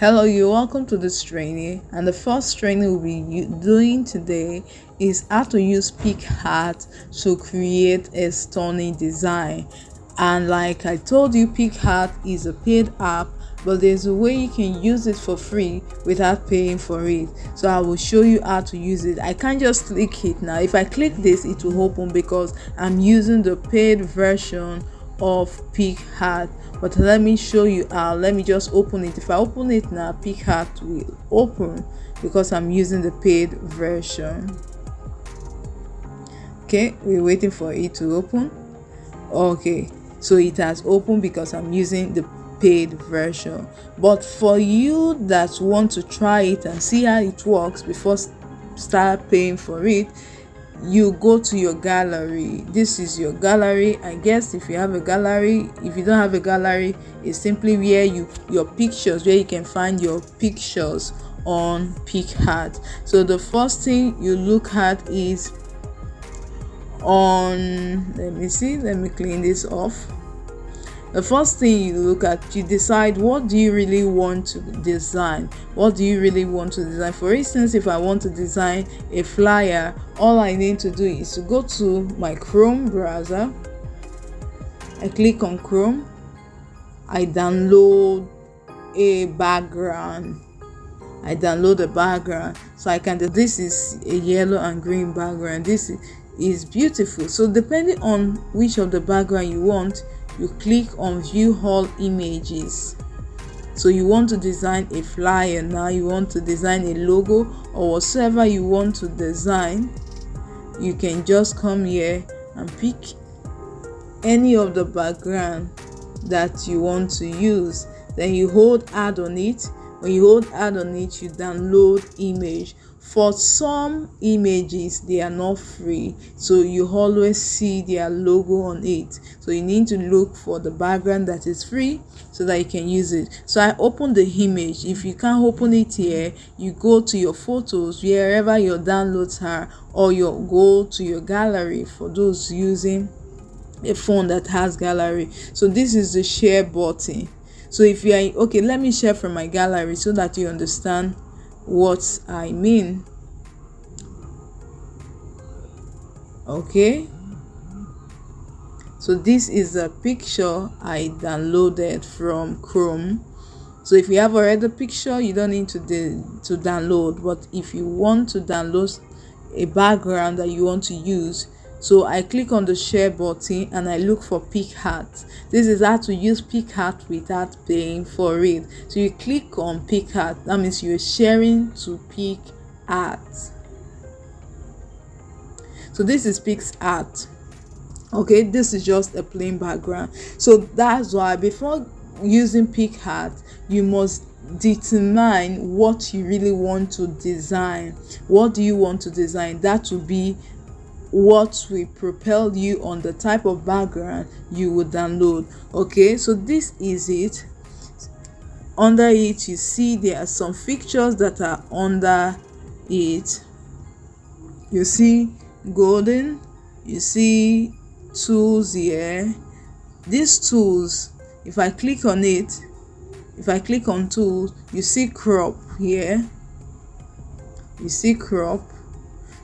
Hello, you're welcome to this training, and the first training we'll be doing today is how to use PicArt to create a stunning design. And like I told you, PicArt is a paid app, but there's a way you can use it for free without paying for it. So I will show you how to use it. I can't just click it now. If I click this, it will open because I'm using the paid version of PicArt. But let me show you how. Let me just open it. If I open it now, PicArt will open because I'm using the paid version. Okay, we're waiting for it to open. Okay, so it has opened because I'm using the paid version. But for you that want to try it and see how it works before start paying for it, you go to your gallery. This is your gallery. I guess if you have a gallery, if you don't have a gallery, it's simply where your pictures, where you can find your pictures on PicArt. So the first thing you look at is on, let me clean this off. The first thing you look at, you decide what do you really want to design. What do you really want to design? For instance, if I want to design a flyer, all I need to do is to go to my Chrome browser. I click on Chrome. I download a background. So I can, this is a yellow and green background. This is beautiful. So depending on which of the background you want, you click on view all images. So you want to design a flyer now, you want to design a logo or whatever you want to design, you can just come here and pick any of the background that you want to use. Then you hold add on it. When you hold add on it, you download image. For some images, they are not free, so you always see their logo on it. So you need to look for the background that is free so that you can use it. So I open the image. If you can't open it here, you go to your photos, wherever your downloads are, or you go to your gallery for those using a phone that has gallery. So this is the share button. So if you are okay, let me share from my gallery so that you understand what I mean. Okay, so this is a picture I downloaded from Chrome. So if you have already a picture, you don't need to download. But if you want to download a background that you want to use, so I click on the share button and I look for PicArt. This is how to use PicArt without paying for it. So you click on PicArt, that means you're sharing to PicArt. So this is PicArt. Okay, this is just a plain background. So that's why before using PicArt, you must determine what you really want to design. What do you want to design? That will be what will propel you on the type of background you would download. Okay, so this is it. Under it, you see there are some pictures that are under it. You see golden, you see tools here. These tools, if I click on it, if I click on tools, you see crop here. You see crop.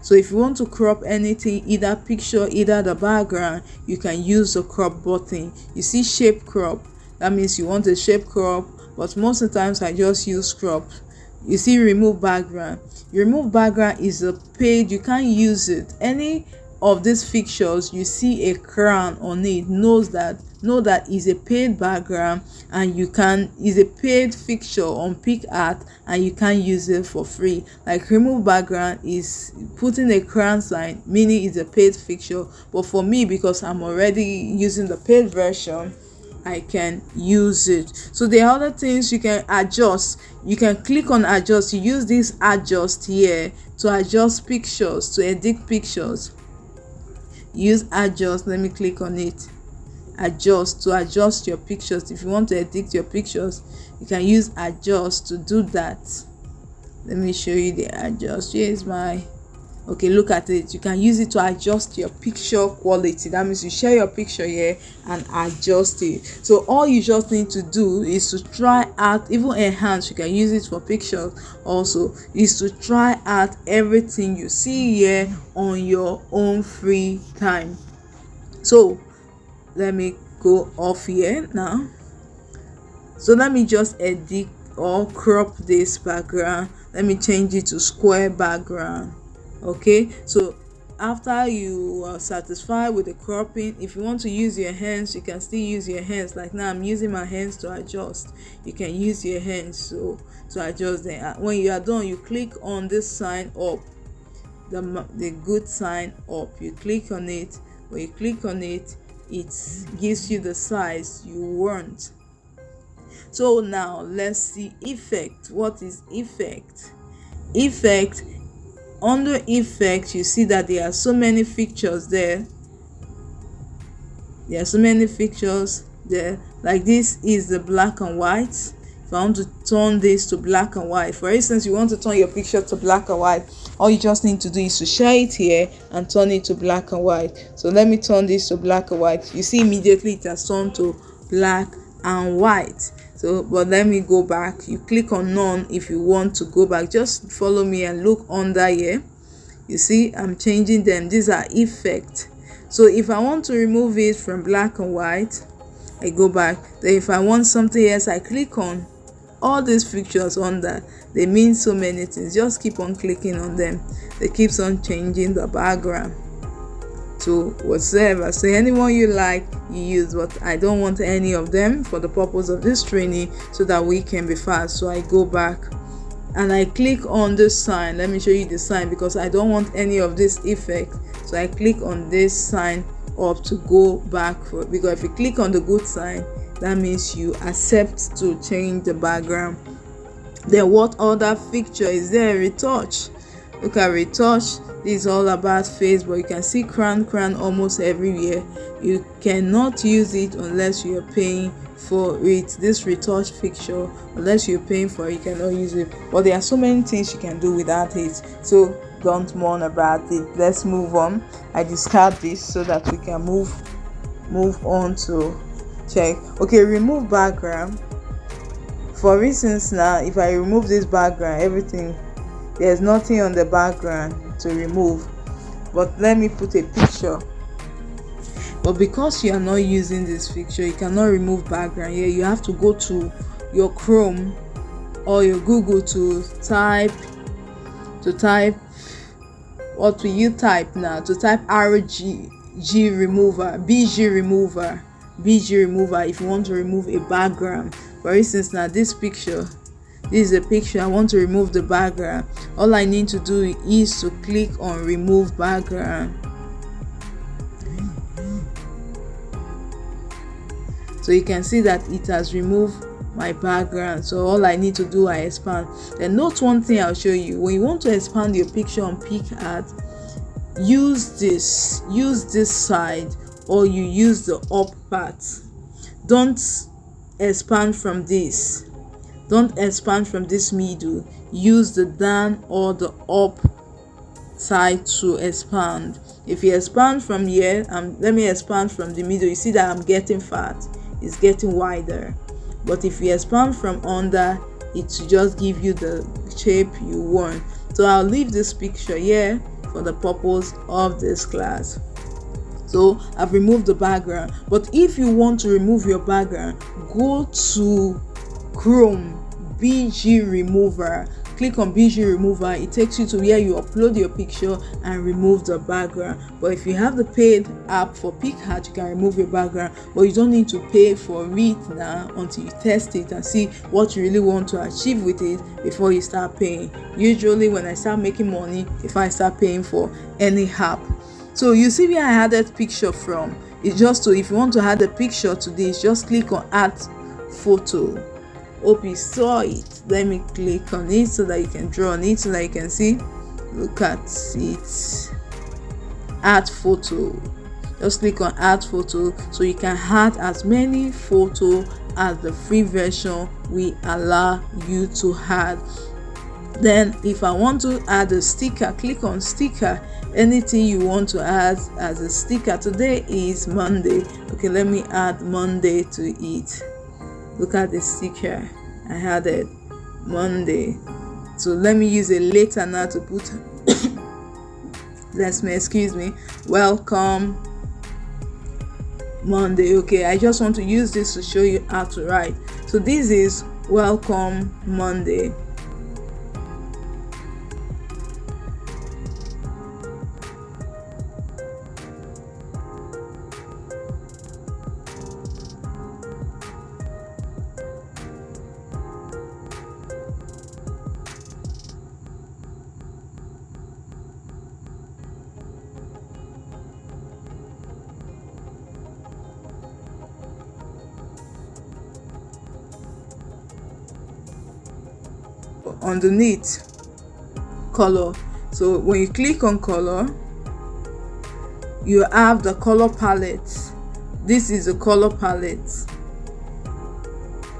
So if you want to crop anything, either picture, either the background, you can use the crop button. You see shape crop, that means you want a shape crop, but most of the times I just use crop. You see remove background. Remove background is a paid, you can't use it. Any of these pictures you see a crown on it, know that is a paid background, and you can is a paid picture on PicArt, and you can use it for free. Like remove background is putting a crown sign, meaning it's a paid picture, but for me, because I'm already using the paid version, I can use it. So there are other things you can adjust. You can click on adjust. You use this adjust here to adjust pictures, to edit pictures. Use adjust. Let me click on it. Adjust to adjust your pictures. If you want to edit your pictures, you can use adjust to do that. Let me show you the adjust. Here is my Okay, look at it. You can use it to adjust your picture quality. That means you share your picture here and adjust it. So all you just need to do is to try out, even enhance, you can use it for pictures also, is to try out everything you see here on your own free time. So let me go off here now. So let me just edit or crop this background. Let me change it to square background. Okay, so after you are satisfied with the cropping, if you want to use your hands, you can still use your hands. Like now I'm using my hands to adjust. You can use your hands to adjust them. When you are done, you click on this sign up, the good sign up. You click on it. When you click on it, it gives you the size you want. So now let's see effect. What is effect? Effect, under effect, you see that there are so many features there. There are so many features there. Like this is the black and white. If I want to turn this to black and white, for instance, you want to turn your picture to black and white, all you just need to do is to share it here and turn it to black and white. So let me turn this to black and white. You see immediately it has turned to black and white. So but let me go back. You click on none if you want to go back. Just follow me and look under here. You see I'm changing them. These are effects. So if I want to remove it from black and white, I go back. Then if I want something else, I click on all these pictures under. They mean so many things. Just keep on clicking on them. They keeps on changing the background to whatever. So anyone you like, you use, but I don't want any of them for the purpose of this training so that we can be fast. So I go back and I click on this sign. Let me show you the sign because I don't want any of this effect. So I click on this sign up to go back for it, because if you click on the good sign, that means you accept to change the background. Then what other feature is there? Retouch. Look at retouch. This is all about face, but you can see crown almost everywhere. You cannot use it unless you are paying for it. This retouch feature, unless you're paying for it, you cannot use it. But there are so many things you can do without it, so don't mourn about it. Let's move on. I discard this so that we can move on to check. Okay, remove background. For instance, now if I remove this background, everything, there's nothing on the background to remove. But let me put a picture. But because you are not using this picture, you cannot remove background here. You have to go to your Chrome or your Google to type. What will you type now? To type BG remover if you want to remove a background. For instance, now this is a picture. I want to remove the background. All I need to do is to click on remove background. So you can see that it has removed my background. So all I need to do, I expand. Then note one thing I'll show you. When you want to expand your picture on PicArt, use this side, or you use the up part. Don't expand from this. Don't expand from this middle. Use the down or the up side to expand. If you expand from here, let me expand from the middle. You see that I'm getting fat. It's getting wider. But if you expand from under, it should just give you the shape you want. So I'll leave this picture here for the purpose of this class. So I've removed the background. But if you want to remove your background, go to Chrome, BG remover. Click on BG remover. It takes you to where you upload your picture and remove the background. But if you have the paid app for PicArt, you can remove your background, but you don't need to pay for it now until you test it and see what you really want to achieve with it before you start paying. Usually when I start making money, if I start paying for any app. So you see where I added picture from. It's just to, if you want to add a picture to this, just click on add photo. Hope you saw it. Let me click on it so that you can draw on it so that you can see. Look at it. Add photo. Just click on add photo so you can add as many photo as the free version will allow you to add. Then if I want to add a sticker, click on sticker. Anything you want to add as a sticker. Today is Monday. Okay, let me add Monday to it. Look at the sticker I added, Monday. So let me use a letter now to put excuse me, welcome Monday. Okay, I just want to use this to show you how to write. So this is welcome Monday. Underneath color, so when you click on color, you have the color palette. This is the color palette.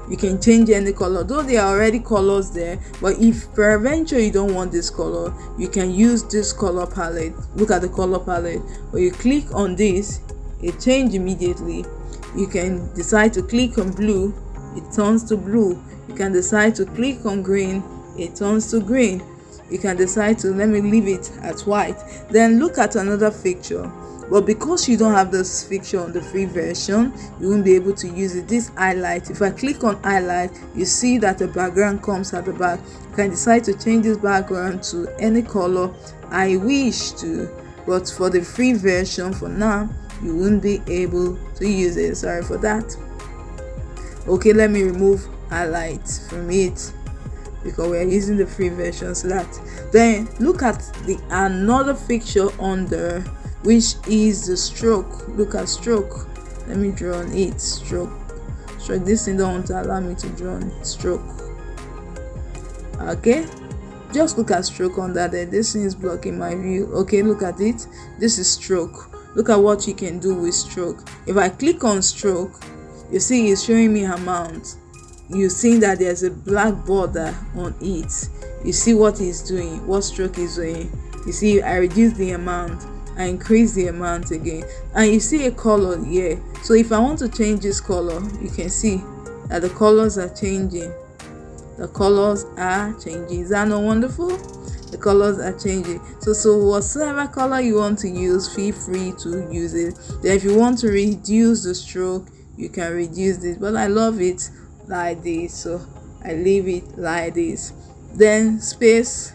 You can change any color, though there are already colors there, but if peradventure you don't want this color, you can use this color palette. Look at the color palette. When you click on this, it changes immediately. You can decide to click on blue, it turns to blue. You can decide to click on green, it turns to green. You can decide to let me leave it at white. Then look at another picture, but because you don't have this picture on the free version, you won't be able to use it. This highlight, if I click on highlight, you see that the background comes at the back. You can decide to change this background to any color I wish to, but for the free version for now, you won't be able to use it. Sorry for that. Okay, let me remove highlight from it because we're using the free version. So that, then look at the another picture under, which is the stroke. Look at stroke. Let me draw on it. Stroke. This thing don't want to allow me to draw on stroke. Okay, just look at stroke under there. This thing is blocking my view. Okay, look at it. This is stroke. Look at what you can do with stroke. If I click on stroke, you see it's showing me amount. You see that there's a black border on it. You see what it's doing, what stroke is doing. You see I reduce the amount, I increase the amount again, and you see a color here. So if I want to change this color, you can see that the colors are changing. The colors are changing. Is that not wonderful? The colors are changing. So whatever color you want to use, feel free to use it. Then if you want to reduce the stroke, you can reduce this, but I love it like this, so I leave it like this. Then space,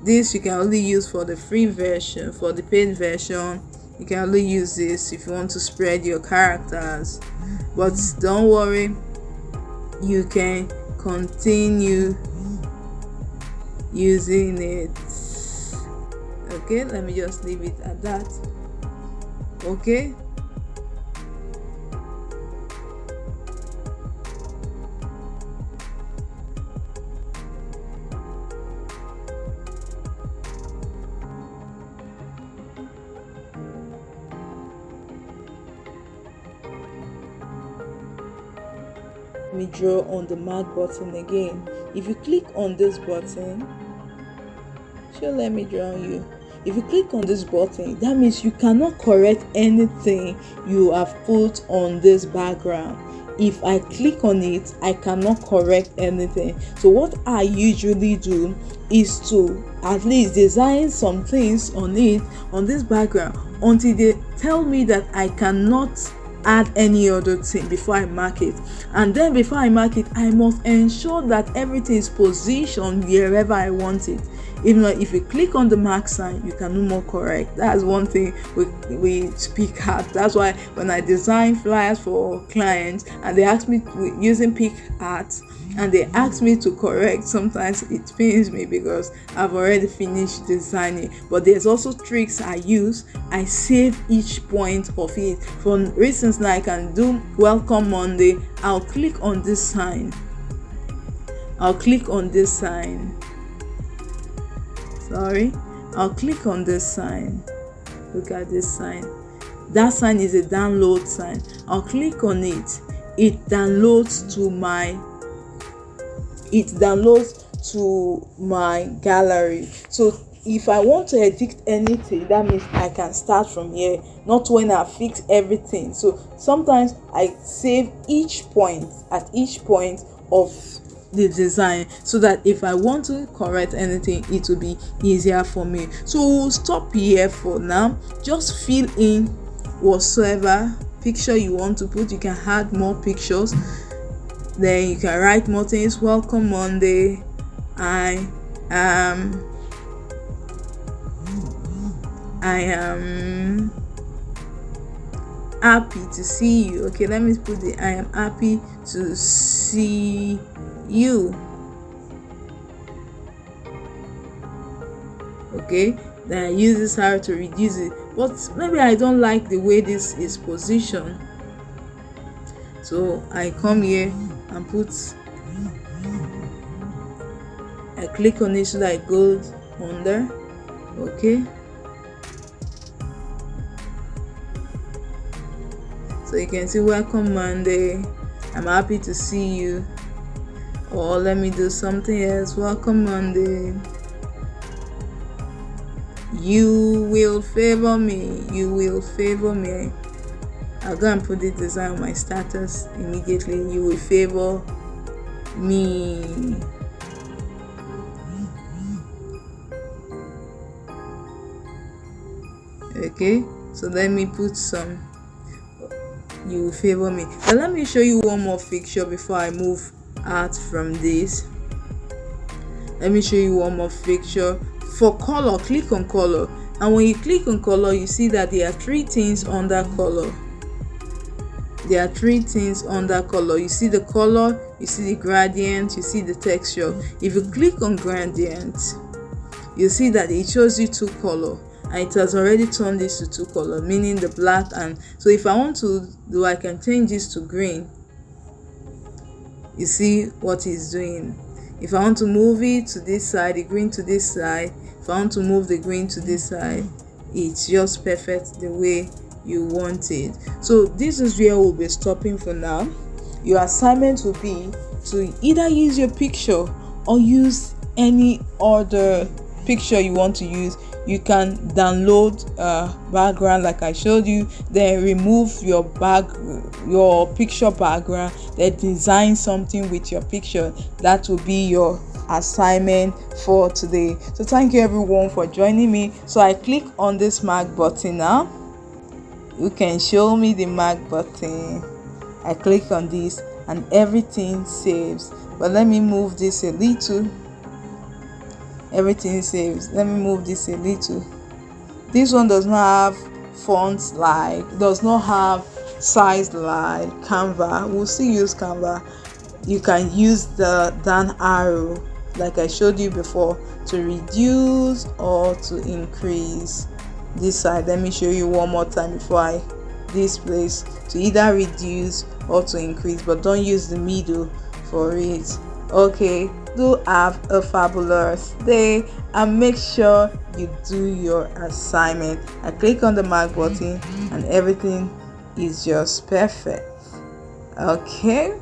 this you can only use for the free version. For the paid version, you can only use this if you want to spread your characters, but don't worry, you can continue using it. Okay, let me just leave it at that. Okay, let me draw on the mark button again. If you click on this button, let me draw on you. If you click on this button, that means you cannot correct anything you have put on this background. If I click on it, I cannot correct anything. So what I usually do is to at least design some things on it, on this background, until they tell me that I cannot add any other thing before I mark it. And then before I mark it, I must ensure that everything is positioned wherever I want it. Even if you click on the mark sign, you can no more correct. That's one thing with PicArt. That's why when I design flyers for clients and they ask me using PicArt and they ask me to correct, sometimes it pains me because I've already finished designing. But there's also tricks I use. I save each point of it. For instance, now I can do welcome Monday. I'll click on this sign. I'll click on this sign. I'll click on this sign. Look at this sign. That sign is a download sign. I'll click on it. It downloads to my gallery. So if I want to edit anything, that means I can start from here, not when I fix everything. So sometimes I save each point at each point of the design, so that if I want to correct anything, it will be easier for me. So we'll stop here for now. Just fill in whatsoever picture you want to put. You can add more pictures, then you can write more things. Welcome Monday, I am happy to see you. Okay, let me put the I am happy to see you. Okay, then I use this arrow to reduce it, but maybe I don't like the way this is positioned, so I come here and I click on it so that it goes under. Okay, so you can see welcome Monday, I'm happy to see you. Or let me do something else. Welcome Monday, you will favor me, you will favor me. I'll go and put the design on my status immediately. You will favor me. Okay, so let me put some you will favor me. But let me show you one more picture before I move out from this. Let me show you one more picture. For color, click on color, and when you click on color, you see that there are three things under color. There are three things under color. You see the color, you see the gradient, you see the texture. If you click on gradient, you see that it shows you two color, and it has already turned this to two color, meaning the black. And so if I want to do, I can change this to green. You see what it's doing. If I want to move it to this side, the green to this side, if I want to move the green to this side, it's just perfect the way you want it. So this is where we'll be stopping for now. Your assignment will be to either use your picture or use any other picture you want to use. You can download background like I showed you, then remove your picture background, then design something with your picture. That will be your assignment for today. So thank you everyone for joining me. So I click on this mark button now. You can show me the mark button. I click on this and everything saves. But let me move this a little. Everything saves. Let me move this a little. This one does not have fonts does not have size like Canva. We'll still use Canva. You can use the down arrow like I showed you before to reduce or to increase this side. Let me show you one more time before I displace, to either reduce or to increase, but don't use the middle for it. Okay, do have a fabulous day and make sure you do your assignment. I click on the mark button and everything is just perfect. Okay.